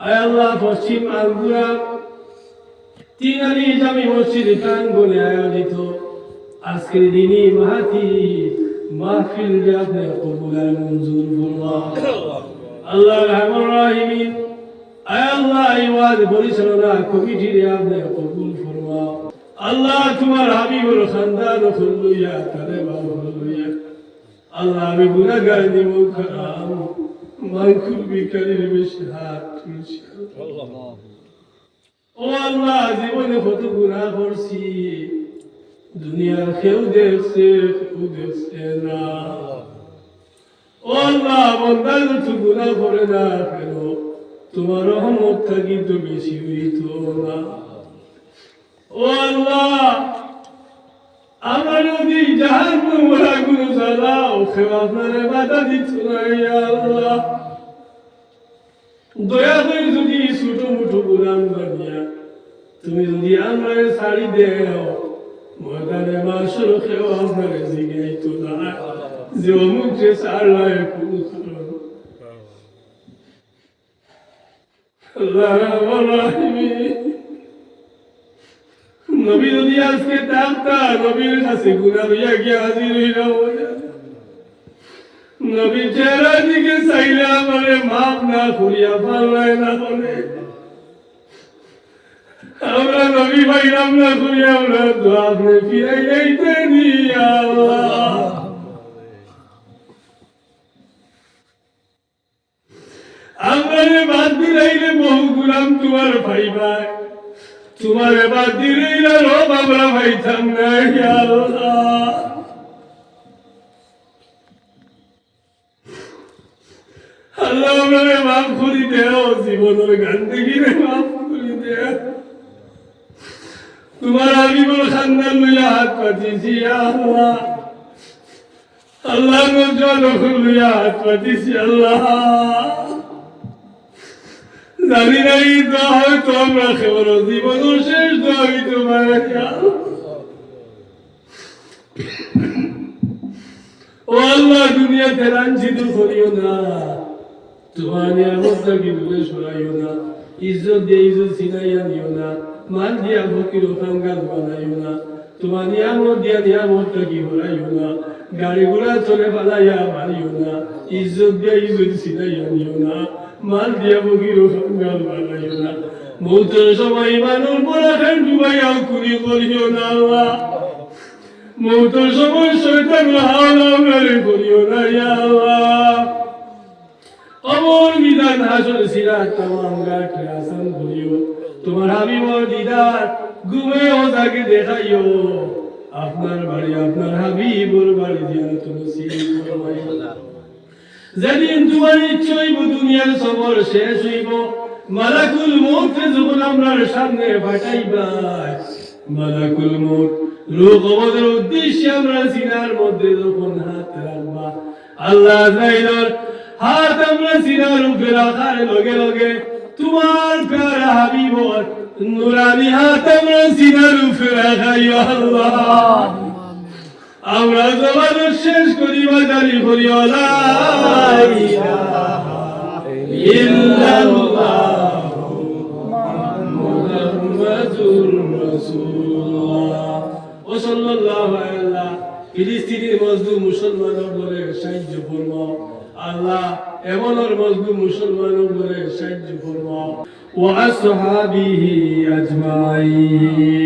আয় আল্লাহ পশ্চিম আলগুরা তিনারি জামি মসজিদ প্রাঙ্গণে আয়োজিত আজকের দিনই মাহফিল আপনি কবুল আর মঞ্জুর ফরমাও। আল্লাহ রহমান রাহিমিন, আয় আল্লাহ এই ওয়াজ পরিচালনা কমিটির আপনি কবুল ফরমাও। আল্লাহ তোমার হাবিবুল খানদান খুলুয়া তারে বাবু খুলুয়া। আল্লাহ আমি গুনাহগার নিমুখারাম মানকুল বিকারির বেশি হাত তুলছি। ও আল্লাহ জীবনে কত গুনাহ করছি, দুনিয়ার কেউ দেখছে না। ও আল্লাহ বন্দার তো গুনাহ করে না কেন, তোমার রহমত থাকি তো বেশি হইতো না। ও আল্লাহ আমার নদী জাহান্নামের আগুন জ্বালাও, কেউ আপনারে বাধা দিত না। ইয়া আল্লাহ দয়া করে যদি ছোট মুঠো গুনাহ বানিয়া তুমি যদি আমারে ছাড়ি দেও, ময়দানে মাশর কেউ আপনারে জিগাইতো না যে অমুকে ছাড়লাই কোন কারণ। আল্লাহ রাহিমিন, নবী যদি আজকে থাকতা নবীর কাছে গুনাহ লইয়া গিয়া হাজির হইলা, নবী চেহারা দিকে চাইলে আমারে মাফ না করিয়া পারলাই না বলে আমরা নবী ভাইরাম না করি, আমরা দোয়া করে ফিরাই যাইতে দিয়া আল্লাহ। আমারে বাদ দিলাইলে বহু গুলাম তোমার ভাই ভাই, তোমার বাদ দিলাইলে রব আমরা ভাইতাম না। ইয়া আল্লাহ আল্লাহ আমারে মাফ করি দেও, জীবনের গান্দেগিরে মাফ করি দেও। তোমার হাবিবুল খানদান লইয়া হাত পাতিছি আল্লাহ, আল্লাহ নজর লইয়া হাত পাতিছি আল্লাহ। জানি না এই দোয়া হয়তো আমরা কেবল জীবনের শেষ দোয়া হইতে পারে। ও আল্লাহ দুনিয়াতে লাঞ্ছিত করিও না, তোমার নিয়ামত থাকি দূরে সরাইও না, ইজ্জত দিয়ে ইজ্জত ছিনাইয়া নিও না, মান দিয়া ফকির ও কাঙ্গাল বানাইও না, তোমার নিয়ামত দিয়া নিয়ামত থাকি হরাইও না, গাড়ি ঘোড়া চলে পালাইয়া মারিও না, ইজ্জত দিয়া ইজ্জত ছিনাইয়া নিও না, মান দিয়া ফকির ও কাঙ্গাল বানাইও না। মৌতের সময় মানুষ পড়া খান ডুবাইয়া কুড়ি করিও না আল্লাহ, মৌতের সময় শয়তান হাওলা করিও না ইয়া আল্লাহ। কবর বিধান হাসর সিরাত তামাম গাঠে আসান করিও, তোমার হাবিবর দিদার ঘুমে ও তাকে দেখাইও, আপনার বাড়ি আপনার হাবিবর বাড়ি জিয়ারত নসিব ফরমাইও। যেদিন তোমার ইচ্ছা হইব দুনিয়ার সফর শেষ হইব, মালাকুল মউত যখন আমরার সামনে পাঠাইবা, মালাকুল মউত রূহ কবজের উদ্দেশ্যে আমরা সিনার মধ্যে যখন হাত রাখবা, আল্লাহ যাইলর হাত আমরা সিনার উপরে রাখার লগে লগে তোমার প্যারা হাবিবর নুরানি হাত আমরা সিনার উপরে রাখাইও আল্লাহ। আমরা জবান শেষ করিবা জারি করিও লা ইলাহা ইল্লাল্লাহু মুহাম্মাদুর রাসূলুল্লাহ ও সাল্লাল্লাহু আলাইহি। ফিলিস্তিনের মজলুম মুসলমানের বলে সাহায্য ফরমাও আল্লাহ, এমন মজলুম মুসলমানের বলে সাহায্য ফরমাও। ওয়া আসহাবিহি আজমাইন।